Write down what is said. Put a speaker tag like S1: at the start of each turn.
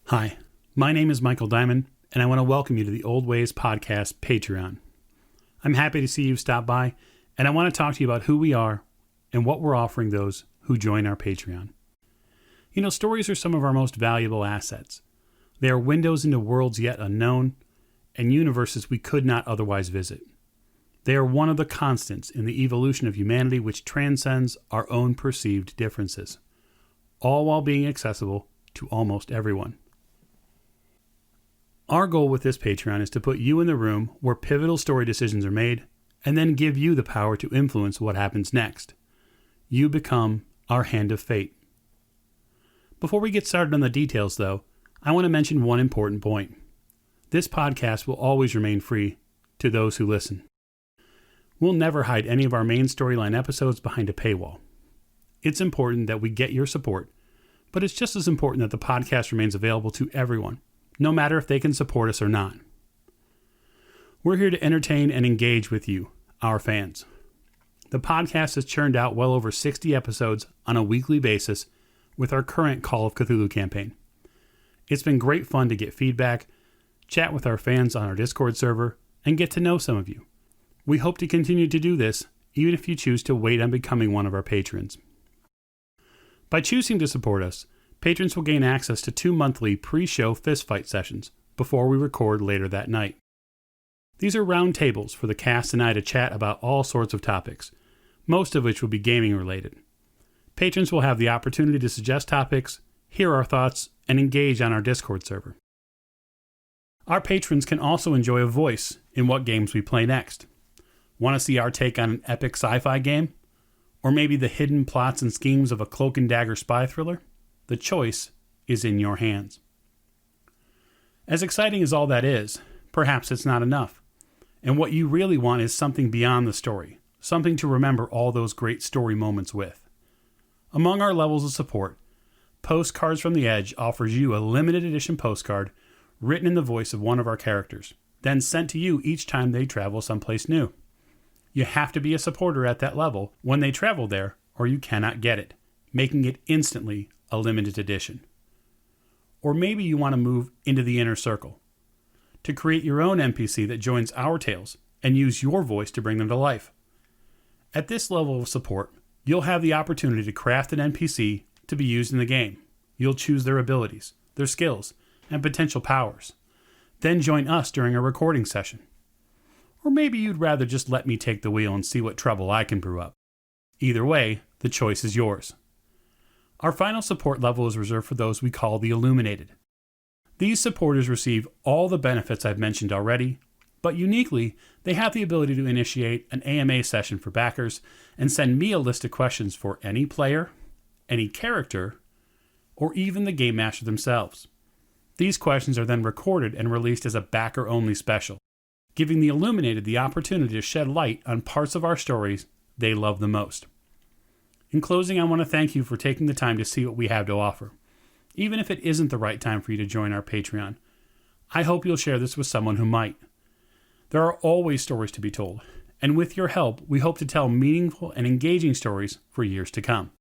S1: Hi, my name is Michael Diamond, and I want to welcome you to the Old Ways Podcast Patreon. I'm happy to see you stop by, and I want to talk to you about who we are and what we're offering those who join our Patreon. You know, stories are some of our most valuable assets. They are windows into worlds yet unknown and universes we could not otherwise visit. They are one of the constants in the evolution of humanity which transcends our own perceived differences, all while being accessible to almost everyone. Our goal with this Patreon is to put you in the room where pivotal story decisions are made and then give you the power to influence what happens next. You become our hand of fate. Before we get started on the details, though, I want to mention one important point. This podcast will always remain free to those who listen. We'll never hide any of our main storyline episodes behind a paywall. It's important that we get your support, but it's just as important that the podcast remains available to everyone, no matter if they can support us or not. We're here to entertain and engage with you, our fans. The podcast has churned out well over 60 episodes on a weekly basis with our current Call of Cthulhu campaign. It's been great fun to get feedback, chat with our fans on our Discord server, and get to know some of you. We hope to continue to do this, even if you choose to wait on becoming one of our patrons. By choosing to support us, patrons will gain access to 2 monthly pre-show fistfight sessions before we record later that night. These are round tables for the cast and I to chat about all sorts of topics, most of which will be gaming related. Patrons will have the opportunity to suggest topics, hear our thoughts, and engage on our Discord server. Our patrons can also enjoy a voice in what games we play next. Want to see our take on an epic sci-fi game? Or maybe the hidden plots and schemes of a cloak and dagger spy thriller? The choice is in your hands. As exciting as all that is, perhaps it's not enough. And what you really want is something beyond the story, something to remember all those great story moments with. Among our levels of support, Postcards from the Edge offers you a limited edition postcard written in the voice of one of our characters, then sent to you each time they travel someplace new. You have to be a supporter at that level when they travel there, or you cannot get it, making it instantly a limited edition. Or maybe you want to move into the inner circle, to create your own NPC that joins our tales and use your voice to bring them to life. At this level of support, you'll have the opportunity to craft an NPC to be used in the game. You'll choose their abilities, their skills, and potential powers. Then join us during a recording session. Or maybe you'd rather just let me take the wheel and see what trouble I can brew up. Either way, the choice is yours. Our final support level is reserved for those we call the Illuminated. These supporters receive all the benefits I've mentioned already, but uniquely, they have the ability to initiate an AMA session for backers and send me a list of questions for any player, any character, or even the Game Master themselves. These questions are then recorded and released as a backer-only special, giving the Illuminated the opportunity to shed light on parts of our stories they love the most. In closing, I want to thank you for taking the time to see what we have to offer. Even if it isn't the right time for you to join our Patreon, I hope you'll share this with someone who might. There are always stories to be told, and with your help, we hope to tell meaningful and engaging stories for years to come.